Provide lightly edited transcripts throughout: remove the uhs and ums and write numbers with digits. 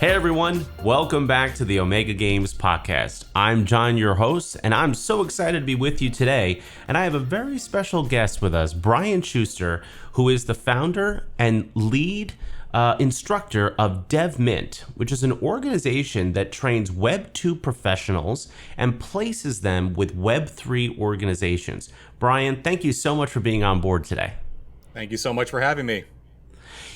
Hey everyone, welcome back to the Omega Games podcast. I'm John, your host, and I'm so excited to be with you today. And I have a very special guest with us, Brian Schuster, who is the founder and lead instructor of DevMint, which is an organization that trains Web 2 professionals and places them with Web 3 organizations. Brian, thank you so much for being on board today. Thank you so much for having me.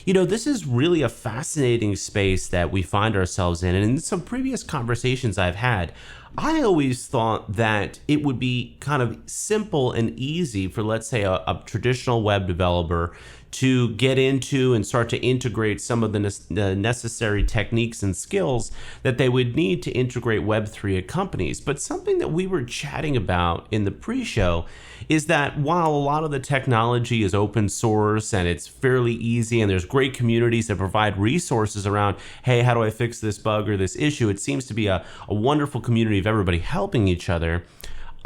You know, this is really a fascinating space that we find ourselves in. And in some previous conversations I've had, I always thought that it would be kind of simple and easy for, let's say, a traditional web developer to get into and start to integrate some of the necessary techniques and skills that they would need to integrate Web3 at companies. But something that we were chatting about in the pre-show is that while a lot of the technology is open source and it's fairly easy and there's great communities that provide resources around, hey, how do I fix this bug or this issue? It seems to be a wonderful community of everybody helping each other.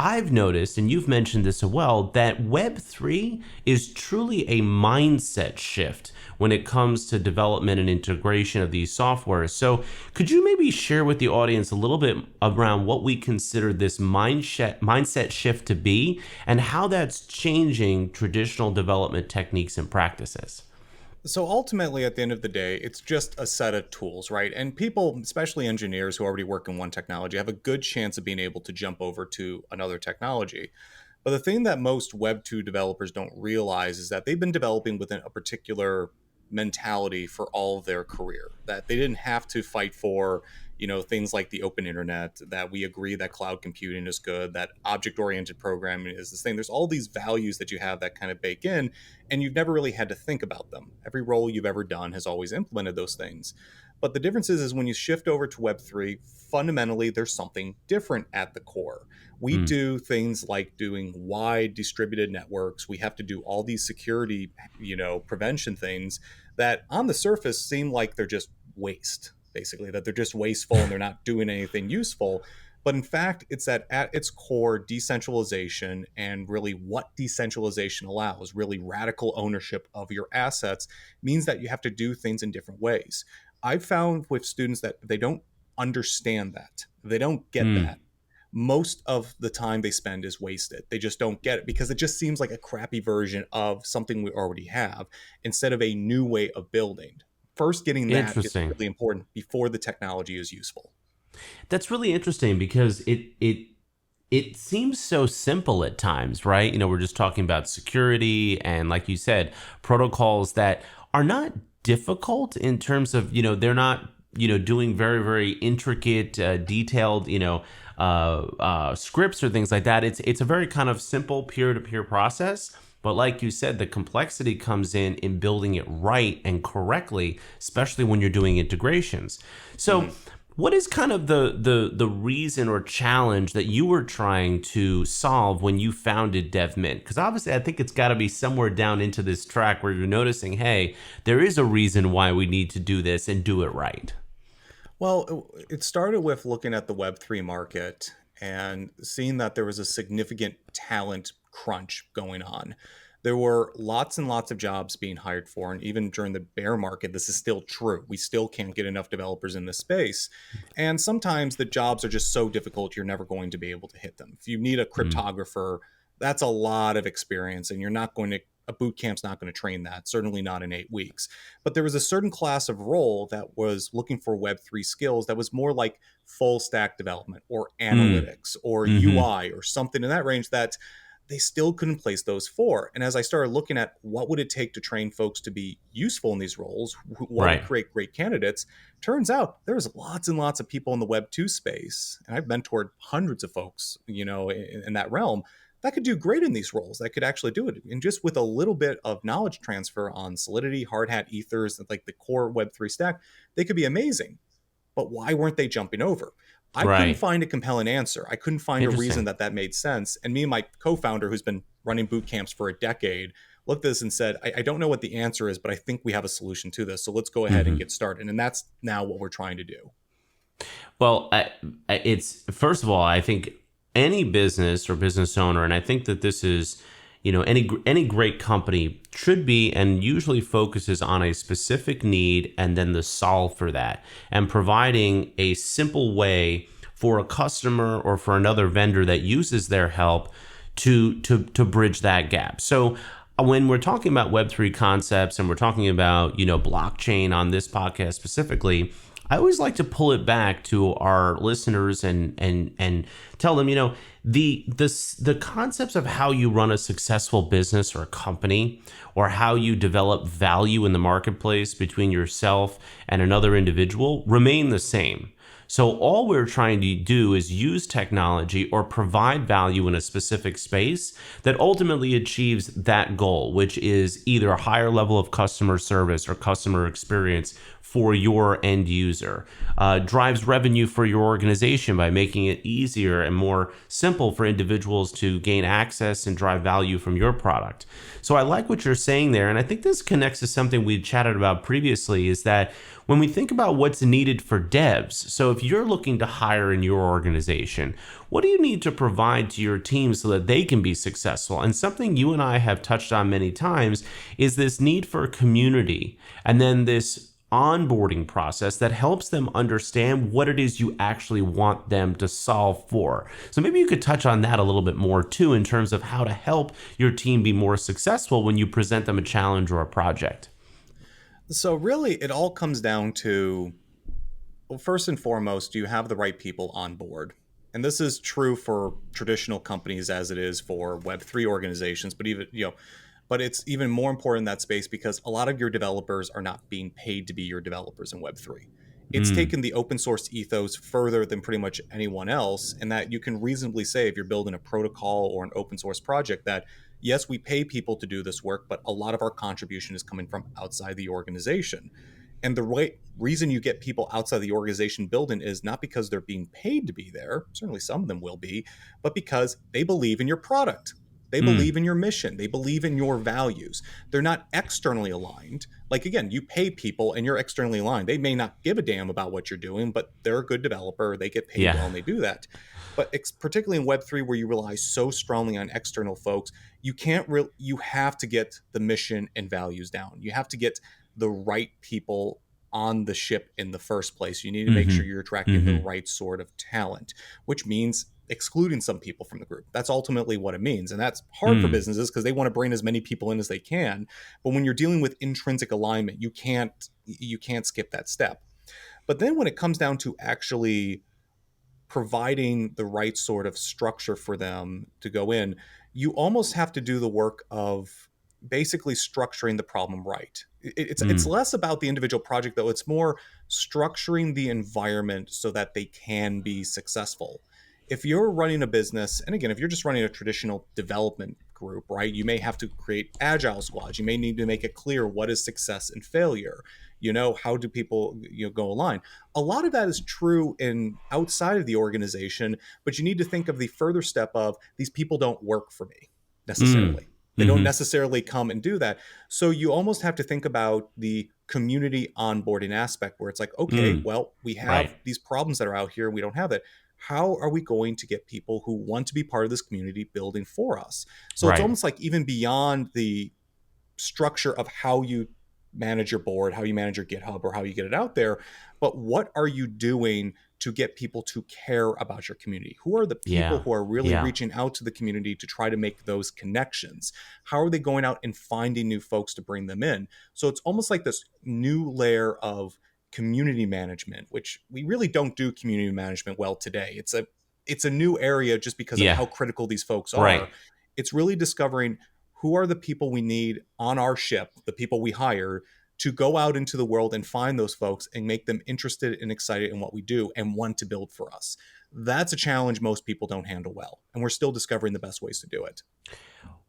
I've noticed, and you've mentioned this as well, that Web3 is truly a mindset shift when it comes to development and integration of these softwares. So could you maybe share with the audience a little bit around what we consider this mindset shift to be and how that's changing traditional development techniques and practices? So ultimately, at the end of the day, it's just a set of tools, right? And people, especially engineers who already work in one technology, have a good chance of being able to jump over to another technology. But the thing that most Web 2 developers don't realize is that they've been developing within a particular mentality for all of their career, that they didn't have to fight for things like the open internet, that we agree that cloud computing is good, that object-oriented programming is this thing. There's all these values that you have that kind of bake in, and you've never really had to think about them. Every role you've ever done has always implemented those things. But the difference is when you shift over to Web3, fundamentally, there's something different at the core. We do things like doing wide distributed networks. We have to do all these security, prevention things that on the surface seem like they're just waste, basically, that they're just wasteful and they're not doing anything useful. But in fact, it's that at its core, decentralization, and really what decentralization allows, really radical ownership of your assets, means that you have to do things in different ways. I've found with students that they don't understand that. They don't get that. Most of the time they spend is wasted. They just don't get it because it just seems like a crappy version of something we already have instead of a new way of building. First, getting that is really important before the technology is useful. That's really interesting because it seems so simple at times, right? You know, we're just talking about security and, like you said, protocols that are not difficult in terms of, they're not, doing very, very intricate, detailed, scripts or things like that. It's a very kind of simple peer-to-peer process. But like you said, the complexity comes in building it right and correctly, especially when you're doing integrations. So what is kind of the reason or challenge that you were trying to solve when you founded DevMint? Because obviously I think it's got to be somewhere down into this track where you're noticing, hey, there is a reason why we need to do this and do it right. Well, it started with looking at the Web3 market and seeing that there was a significant talent crunch going on. There were lots and lots of jobs being hired for, and even during the bear market, this is still true. We still can't get enough developers in this space. And sometimes the jobs are just so difficult, you're never going to be able to hit them. If you need a cryptographer, that's a lot of experience, and a boot camp's not going to train that, certainly not in 8 weeks. But there was a certain class of role that was looking for Web3 skills that was more like full stack development or analytics or UI or something in that range that they still couldn't place those for. And as I started looking at what would it take to train folks to be useful in these roles, what would create great candidates, turns out there's lots and lots of people in the Web 2 space. And I've mentored hundreds of folks, in that realm that could do great in these roles, that could actually do it. And just with a little bit of knowledge transfer on Solidity, Hard Hat, Ethers, like the core Web3 stack, they could be amazing. But why weren't they jumping over? I couldn't find a compelling answer. I couldn't find a reason that made sense. And me and my co-founder, who's been running boot camps for a decade, looked at this and said, I don't know what the answer is, but I think we have a solution to this. So let's go ahead and get started. And that's now what we're trying to do. Well, it's first of all, I think any business or business owner, and I think that this is any great company should be and usually focuses on a specific need and then the solve for that, and providing a simple way for a customer or for another vendor that uses their help to bridge that gap. So when we're talking about Web3 concepts and we're talking about, blockchain on this podcast specifically, I always like to pull it back to our listeners and tell them, the concepts of how you run a successful business or a company, or how you develop value in the marketplace between yourself and another individual remain the same. So all we're trying to do is use technology or provide value in a specific space that ultimately achieves that goal, which is either a higher level of customer service or customer experience for your end user, drives revenue for your organization by making it easier and more simple for individuals to gain access and drive value from your product. So I like what you're saying there. And I think this connects to something we chatted about previously, is that when we think about what's needed for devs, so if you're looking to hire in your organization, what do you need to provide to your team so that they can be successful? And something you and I have touched on many times is this need for a community, and then this onboarding process that helps them understand what it is you actually want them to solve for. So maybe you could touch on that a little bit more too, in terms of how to help your team be more successful when you present them a challenge or a project. So really, it all comes down to, well, first and foremost, do you have the right people on board? And this is true for traditional companies as it is for Web3 organizations, but it's even more important in that space because a lot of your developers are not being paid to be your developers in Web3. It's taken the open source ethos further than pretty much anyone else, in that you can reasonably say, if you're building a protocol or an open source project, that yes, we pay people to do this work, but a lot of our contribution is coming from outside the organization. And the right reason you get people outside the organization building is not because they're being paid to be there, certainly some of them will be, but because they believe in your product. They believe in your mission. They believe in your values. They're not externally aligned. Like, again, you pay people and you're externally aligned. They may not give a damn about what you're doing, but they're a good developer. They get paid well and they do that. But particularly in Web3, where you rely so strongly on external folks, you have to get the mission and values down. You have to get the right people on the ship in the first place. You need to make sure you're attracting the right sort of talent, which means excluding some people from the group. That's ultimately what it means. And that's hard for businesses because they want to bring as many people in as they can. But when you're dealing with intrinsic alignment, you can't skip that step. But then when it comes down to actually providing the right sort of structure for them to go in, you almost have to do the work of basically structuring the problem right. It's less about the individual project, though. It's more structuring the environment so that they can be successful. If you're running a business, and again, if you're just running a traditional development group, right, you may have to create agile squads. You may need to make it clear what is success and failure. How do people go align? A lot of that is true in outside of the organization, but you need to think of the further step of, these people don't work for me necessarily. They don't necessarily come and do that. So you almost have to think about the community onboarding aspect, where it's like, okay, well, we have these problems that are out here and we don't have it. How are we going to get people who want to be part of this community building for us? So it's almost like even beyond the structure of how you manage your board, how you manage your GitHub, or how you get it out there, but what are you doing to get people to care about your community? Who are the people who are really reaching out to the community to try to make those connections? How are they going out and finding new folks to bring them in? So it's almost like this new layer of community management, which we really don't do community management well today. It's a new area just because of how critical these folks are. It's really discovering who are the people we need on our ship, the people we hire, to go out into the world and find those folks and make them interested and excited in what we do and want to build for us. That's a challenge most people don't handle well, and we're still discovering the best ways to do it.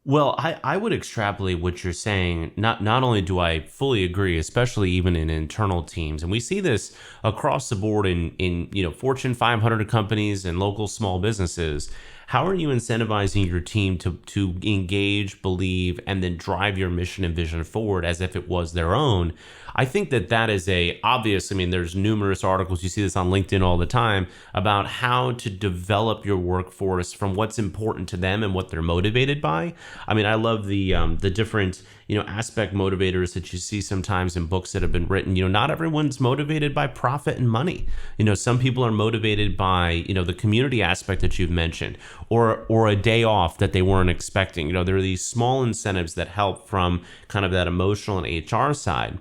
Well, I would extrapolate what you're saying. Not only do I fully agree, especially even in internal teams, and we see this across the board in Fortune 500 companies and local small businesses, How are you incentivizing your team to engage, believe, and then drive your mission and vision forward as if it was their own? I think that is a obvious. I mean, there's numerous articles, you see this on LinkedIn all the time, about how to develop your workforce from what's important to them and what they're motivated by. I mean, I love the different aspect motivators that you see sometimes in books that have been written. Not everyone's motivated by profit and money. Some people are motivated by the community aspect that you've mentioned, or a day off that they weren't expecting. There are these small incentives that help from kind of that emotional and HR side.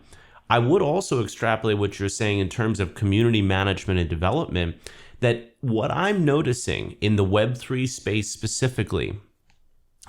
I would also extrapolate what you're saying in terms of community management and development, that what I'm noticing in the Web3 space specifically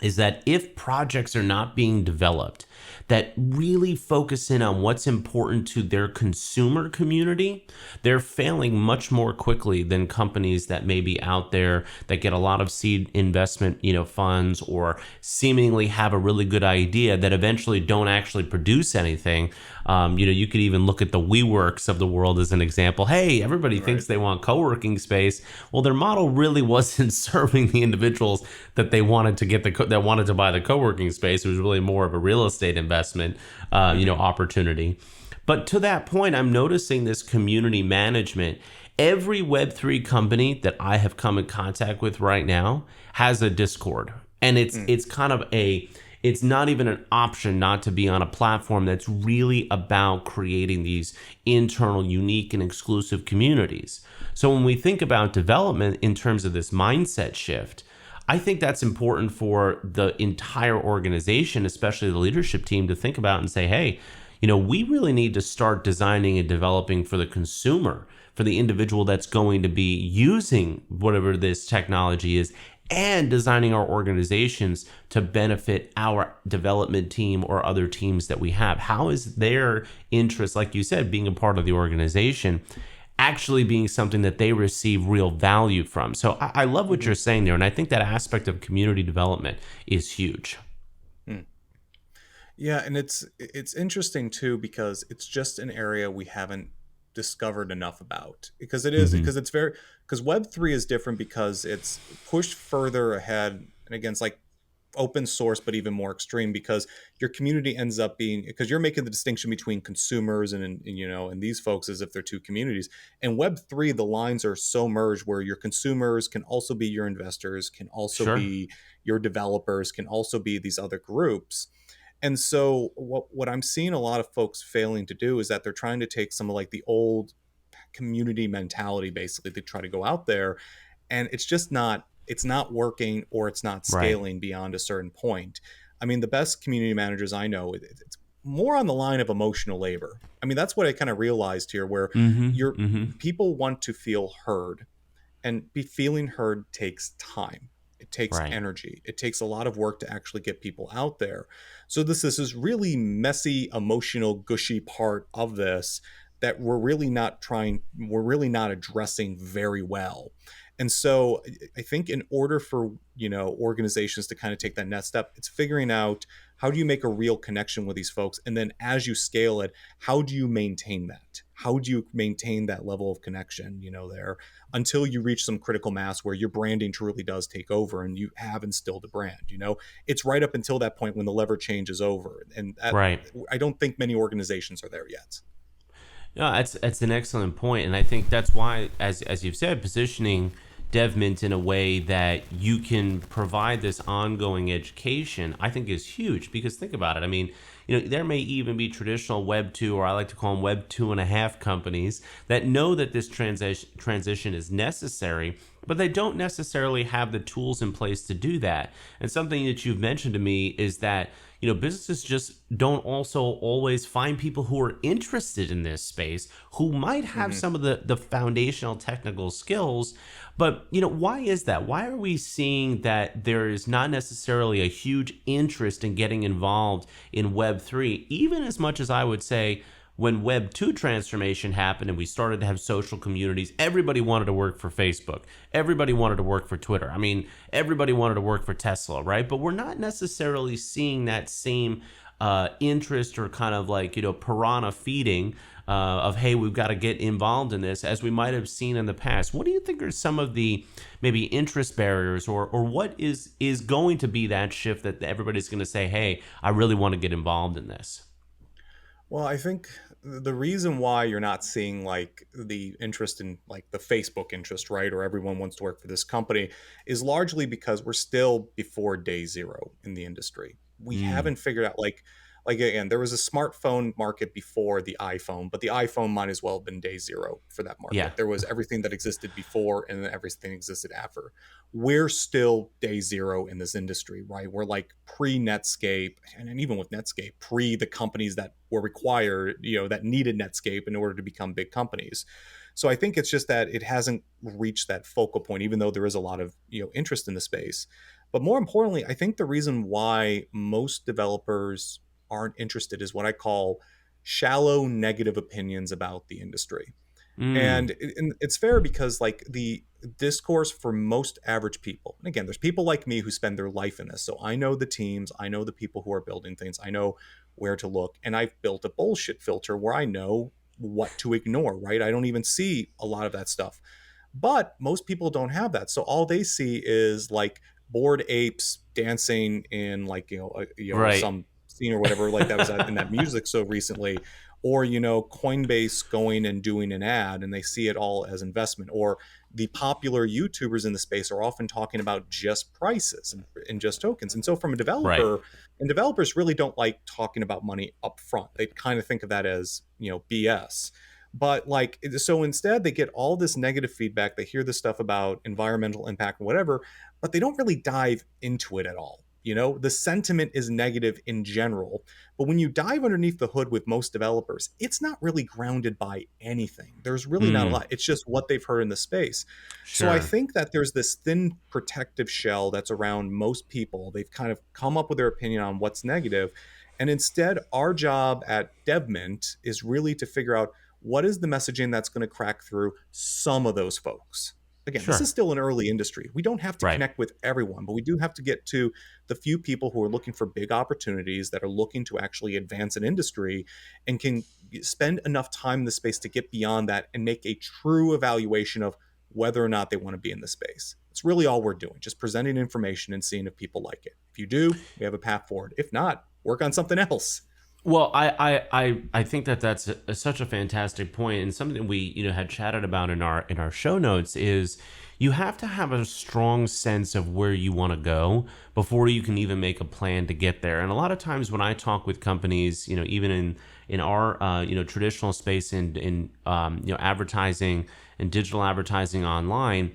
is that if projects are not being developed that really focus in on what's important to their consumer community, they're failing much more quickly than companies that may be out there that get a lot of seed investment, funds, or seemingly have a really good idea that eventually don't actually produce anything. You could even look at the WeWorks of the world as an example. Hey, everybody thinks they want co-working space. Well, their model really wasn't serving the individuals that they wanted to get that wanted to buy the co-working space. It was really more of a real estate investment, opportunity. But to that point, I'm noticing this community management. Every Web3 company that I have come in contact with right now has a Discord, and it's kind of it's not even an option not to be on a platform that's really about creating these internal, unique, and exclusive communities. So when we think about development in terms of this mindset shift, I think that's important for the entire organization, especially the leadership team, to think about and say, hey, we really need to start designing and developing for the consumer, for the individual that's going to be using whatever this technology is, and designing our organizations to benefit our development team or other teams that we have. How is their interest, like you said, being a part of the organization, actually being something that they receive real value from? So I love what you're saying there, and I think that aspect of community development is huge. Yeah, and it's interesting too, because it's just an area we haven't discovered enough about, because because Web3 is different, because it's pushed further ahead, and again, it's like open source, but even more extreme, because your community ends up being, because you're making the distinction between consumers and these folks as if they're two communities. And Web3, the lines are so merged, where your consumers can also be your investors, can also Sure. be your developers, can also be these other groups. And so what I'm seeing a lot of folks failing to do is that they're trying to take some of like the old community mentality, basically. They try to go out there, and it's not working, or it's not Right. scaling beyond a certain point. I mean, the best community managers I know, it's more on the line of emotional labor. I mean, that's what I kind of realized here, where your people want to feel heard, and feeling heard takes time. It takes Right. energy. It takes a lot of work to actually get people out there. So this is really messy, emotional, gushy part of this that we're really not addressing very well. And so I think in order for, organizations to kind of take that next step, it's figuring out, how do you make a real connection with these folks? And then as you scale it, how do you maintain that? How do you maintain that level of connection, there, until you reach some critical mass where your branding truly does take over and you have instilled a brand? It's right up until that point when the lever change is over. And Right. I don't think many organizations are there yet. No, that's an excellent point, and I think that's why, as you've said, positioning DevMint in a way that you can provide this ongoing education, I think is huge. Because think about it. I mean, there may even be traditional Web 2, or I like to call them Web 2.5 companies, that know that this transition is necessary, but they don't necessarily have the tools in place to do that. And something that you've mentioned to me is that businesses just don't also always find people who are interested in this space, who might have some of the foundational technical skills. But, why is that? Why are we seeing that there is not necessarily a huge interest in getting involved in Web3, even as much as I would say when Web 2 transformation happened and we started to have social communities, everybody wanted to work for Facebook. Everybody wanted to work for Twitter. I mean, everybody wanted to work for Tesla, right? But we're not necessarily seeing that same interest or kind of like, piranha feeding of, hey, we've got to get involved in this, as we might have seen in the past. What do you think are some of the maybe interest barriers, or what is going to be that shift that everybody's going to say, hey, I really want to get involved in this? Well, I think the reason why you're not seeing like the interest in like the Facebook interest, right, or everyone wants to work for this company is largely because we're still before day zero in the industry. We Mm, haven't figured out like again, there was a smartphone market before the iPhone, but the iPhone might as well have been day zero for that yeah, market. There was everything that existed before and then everything existed after. We're still day zero in this industry, right? We're like pre Netscape, and even with Netscape, pre the companies that were required, that needed Netscape in order to become big companies. So I think it's just that it hasn't reached that focal point, even though there is a lot of interest in the space. But more importantly, I think the reason why most developers aren't interested is what I call shallow negative opinions about the industry. mm, And it's fair because like the discourse for most average people, and again, there's people like me who spend their life in this, so I know the teams, I know the people who are building things, I know where to look, and I've built a bullshit filter where I know what to ignore, right? I don't even see a lot of that stuff, but most people don't have that, so all they see is like bored apes dancing in like right, some scene or whatever, like that was in that music so recently, or Coinbase going and doing an ad, and they see it all as investment, or the popular YouTubers in the space are often talking about just prices and just tokens. And so from a right, developer, and developers really don't like talking about money up front, they kind of think of that as BS. But like, so instead they get all this negative feedback, they hear this stuff about environmental impact and whatever, but they don't really dive into it at all. The sentiment is negative in general, but when you dive underneath the hood with most developers, it's not really grounded by anything. There's really not a mm, lot. It's just what they've heard in the space. So I sure, think that there's this thin protective shell that's around most people. They've kind of come up with their opinion on what's negative. And instead, our job at DevMint is really to figure out what is the messaging that's going to crack through some of those folks. Again, this is sure, still an early industry. We don't have to right. connect with everyone, but we do have to get to the few people who are looking for big opportunities, that are looking to actually advance an industry and can spend enough time in the space to get beyond that and make a true evaluation of whether or not they want to be in the space. It's really all we're doing, just presenting information and seeing if people like it. If you do, we have a path forward. If not, work on something else. Well, I think that that's such a fantastic point, and something we had chatted about in our show notes is you have to have a strong sense of where you want to go before you can even make a plan to get there. And a lot of times when I talk with companies, even in our traditional space in advertising and digital advertising online,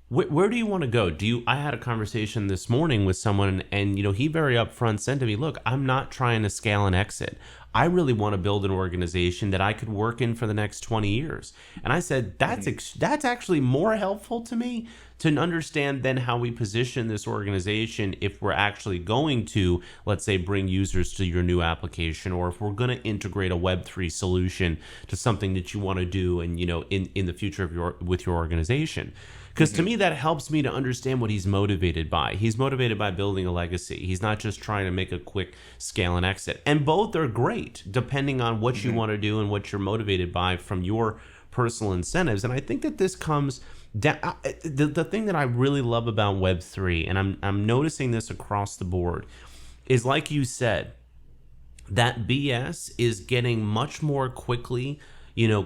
where do you want to go? I had a conversation this morning with someone, and he very upfront said to me, "Look, I'm not trying to scale and exit. I really want to build an organization that I could work in for the next 20 years." And I said, Mm-hmm. that's actually more helpful to me to understand than how we position this organization if we're actually going to, let's say, bring users to your new application, or if we're going to integrate a Web3 solution to something that you want to do, and in the future of your organization. Because to Mm-hmm. me, that helps me to understand what he's motivated by. He's motivated by building a legacy. He's not just trying to make a quick scale and exit. And both are great, depending on what you Mm-hmm. want to do and what you're motivated by from your personal incentives. And I think that this comes down. The thing that I really love about Web3, and I'm noticing this across the board, is like you said, that BS is getting much more quickly,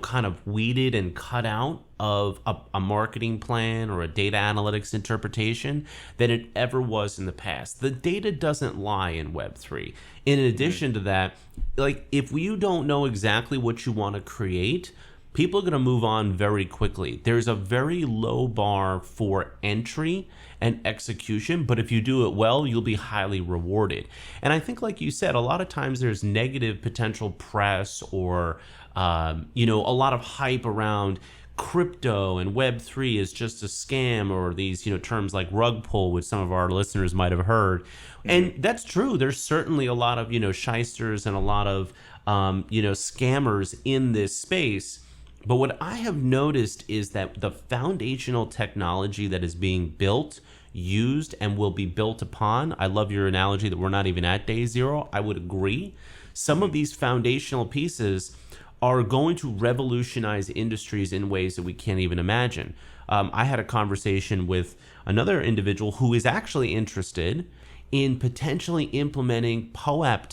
kind of weeded and cut out of a marketing plan or a data analytics interpretation than it ever was in the past. The data doesn't lie in Web3. In Mm-hmm. addition to that, like if you don't know exactly what you want to create, people are going to move on very quickly. There's a very low bar for entry and execution, but if you do it well, you'll be highly rewarded. And I think, like you said, a lot of times there's negative potential press, or a lot of hype around crypto and Web3 is just a scam, or these terms like rug pull, which some of our listeners might have heard. And Mm-hmm. that's true. There's certainly a lot of shysters and a lot of scammers in this space. But what I have noticed is that the foundational technology that is being built used and will be built upon. I love your analogy that we're not even at day zero. I would agree. Some of Mhm. these foundational pieces are going to revolutionize industries in ways that we can't even imagine. I had a conversation with another individual who is actually interested in potentially implementing POAP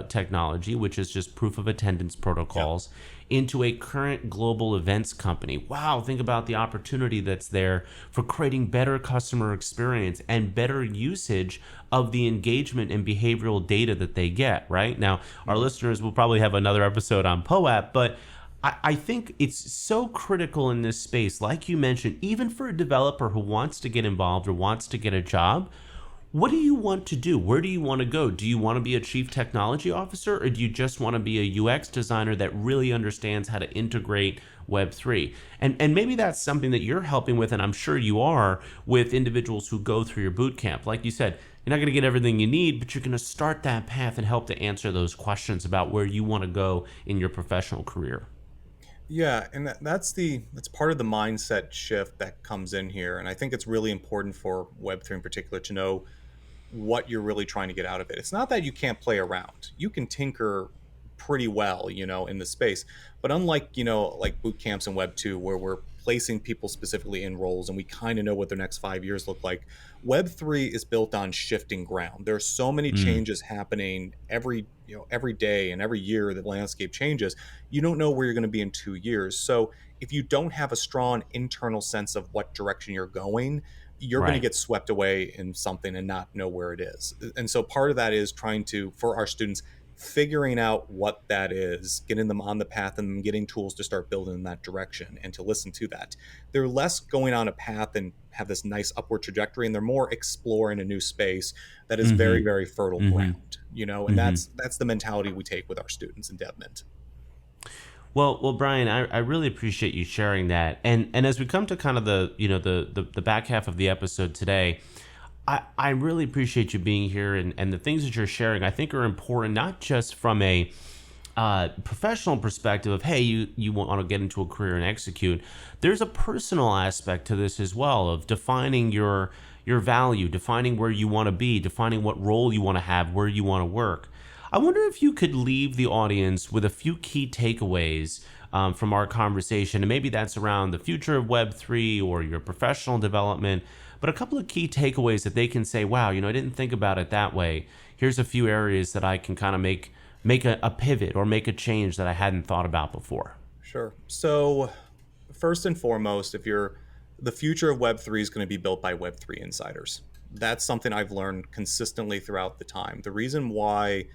technology, which is just proof of attendance Yeah. protocols, into a current global events company. Wow, think about the opportunity that's there for creating better customer experience and better usage of the engagement and behavioral data that they get, right? Now, our Mhm. listeners will probably have another episode on POAP, but I think it's so critical in this space, like you mentioned, even for a developer who wants to get involved or wants to get a job. What do you want to do? Where do you want to go? Do you want to be a chief technology officer, or do you just want to be a UX designer that really understands how to integrate Web3? And maybe that's something that you're helping with, and I'm sure you are, with individuals who go through your boot camp. Like you said, you're not going to get everything you need, but you're going to start that path and help to answer those questions about where you want to go in your professional career. Yeah, and that's part of the mindset shift that comes in here, and I think it's really important for Web3 in particular to know what you're really trying to get out of it. It's not that you can't play around. You can tinker pretty well, in the space. But unlike, like boot camps and Web 2, where we're placing people specifically in roles and we kind of know what their next 5 years look like, Web 3 is built on shifting ground. There's so many Mm, changes happening every day and every year the landscape changes. You don't know where you're going to be in 2 years. So if you don't have a strong internal sense of what direction you're going, you're going to right. get swept away in something and not know where it is. And so part of that is trying to, for our students, figuring out what that is, getting them on the path and getting tools to start building in that direction and to listen to that. They're less going on a path and have this nice upward trajectory, and they're more exploring a new space that is very, Mm-hmm. very fertile Mm-hmm. ground, and Mm-hmm. that's the mentality we take with our students in DevMint. Well, Brian, I really appreciate you sharing that. And as we come to kind of the back half of the episode today, I really appreciate you being here and the things that you're sharing. I think are important, not just from a professional perspective of hey, you want to get into a career and execute. There's a personal aspect to this as well of defining your value, defining where you want to be, defining what role you want to have, where you want to work. I wonder if you could leave the audience with a few key takeaways from our conversation, and maybe that's around the future of Web3 or your professional development, but a couple of key takeaways that they can say, wow, I didn't think about it that way. Here's a few areas that I can kind of make a pivot or make a change that I hadn't thought about before. Sure. So, first and foremost, if you're the future of Web3 is going to be built by Web3 insiders. That's something I've learned consistently throughout the time. The reason why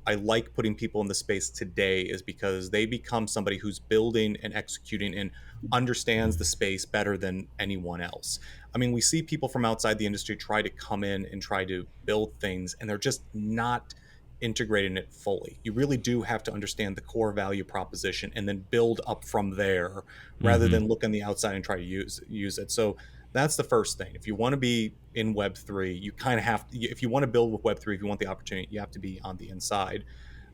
I like putting people in the space today is because they become somebody who's building and executing and understands the space better than anyone else. I mean, we see people from outside the industry try to come in and try to build things, and they're just not integrating it fully. You really do have to understand the core value proposition and then build up from there rather Mm-hmm. than look on the outside and try to use it. So that's the first thing. If you want to be in Web3, you kind of have to, if you want to build with Web3, if you want the opportunity, you have to be on the inside.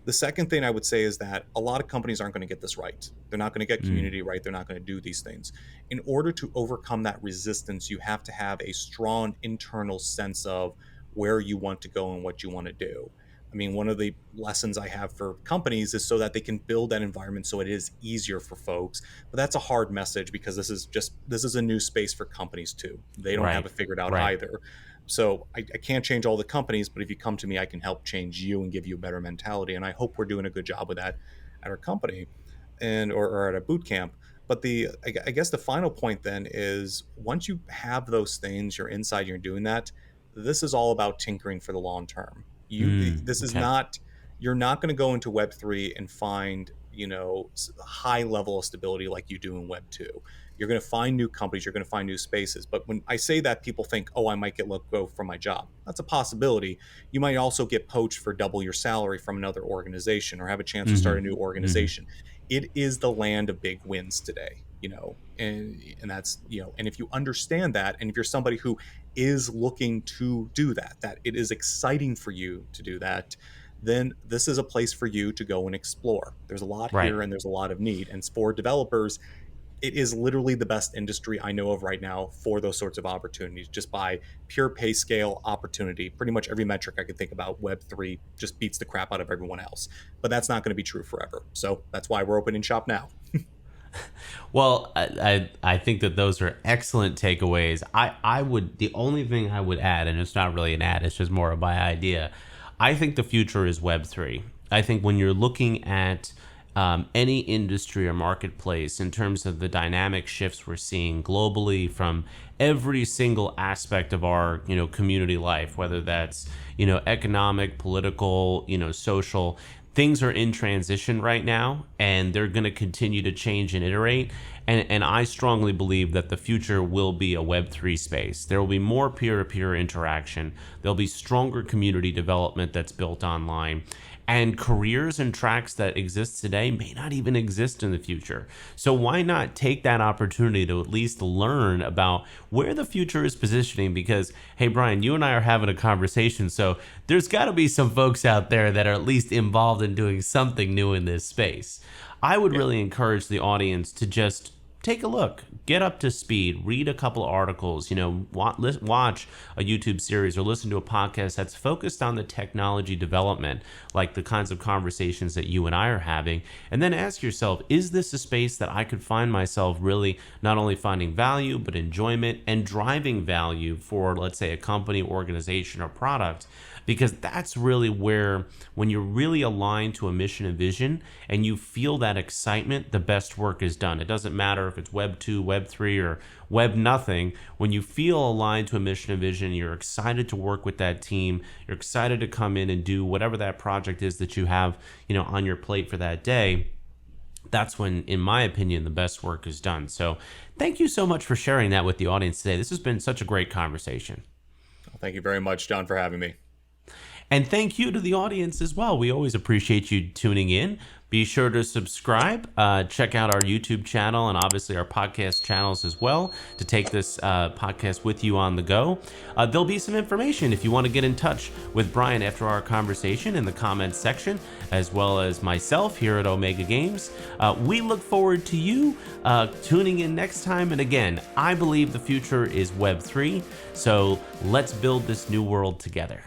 The second thing I would say is that a lot of companies aren't going to get this right. They're not going to get Mm, community right. They're not going to do these things. In order to overcome that resistance, you have to have a strong internal sense of where you want to go and what you want to do. I mean, one of the lessons I have for companies is so that they can build that environment so it is easier for folks. But that's a hard message because this is a new space for companies too. They don't have right. it figured out Right. either. So I can't change all the companies, but if you come to me, I can help change you and give you a better mentality. And I hope we're doing a good job with that at our company or at a boot camp. But I guess the final point then is once you have those things, you're inside, you're doing that. This is all about tinkering for the long term. This is Okay. not you're not going to go into Web3 and find a high level of stability like you do in Web 2. You're going to find new companies, you're going to find new spaces. But when I say that, people think, oh, I might get let go from my job. That's a possibility. You might also get poached for double your salary from another organization or have a chance to start Mm-hmm. a new Mm-hmm. organization. It is the land of big wins today, and that's, and if you understand that, and if you're somebody who is looking to do that, that it is exciting for you to do that, then this is a place for you to go and explore. There's a lot Right. here and there's a lot of need. And for developers, it is literally the best industry I know of right now for those sorts of opportunities, just by pure pay scale opportunity. Pretty much every metric I could think about, Web3 just beats the crap out of everyone else. But that's not going to be true forever. So that's why we're opening shop now. Well, I think that those are excellent takeaways. I would, the only thing I would add, and it's not really an ad, it's just more of my idea. I think the future is Web3. I think when you're looking at any industry or marketplace in terms of the dynamic shifts we're seeing globally from every single aspect of our community life, whether that's economic, political, social, things are in transition right now, and they're going to continue to change and iterate. And I strongly believe that the future will be a Web3 space. There will be more peer-to-peer interaction. There'll be stronger community development that's built online. And careers and tracks that exist today may not even exist in the future. So why not take that opportunity to at least learn about where the future is positioning? Because, hey, Brian, you and I are having a conversation, so there's got to be some folks out there that are at least involved in doing something new in this space. I would really encourage the audience to just take a look, get up to speed, read a couple of articles, watch a YouTube series or listen to a podcast that's focused on the technology development, like the kinds of conversations that you and I are having, and then ask yourself, is this a space that I could find myself really not only finding value, but enjoyment and driving value for, let's say, a company, organization, or product? Because that's really where, when you're really aligned to a mission and vision and you feel that excitement, the best work is done. It doesn't matter if it's Web 2, Web 3, or Web nothing. When you feel aligned to a mission and vision, you're excited to work with that team. You're excited to come in and do whatever that project is that you have, on your plate for that day. That's when, in my opinion, the best work is done. So thank you so much for sharing that with the audience today. This has been such a great conversation. Thank you very much, John, for having me. And thank you to the audience as well. We always appreciate you tuning in. Be sure to subscribe, check out our YouTube channel and obviously our podcast channels as well to take this podcast with you on the go. There'll be some information if you want to get in touch with Brian after our conversation in the comments section, as well as myself here at Omega Games. We look forward to you tuning in next time. And again, I believe the future is Web3, so let's build this new world together.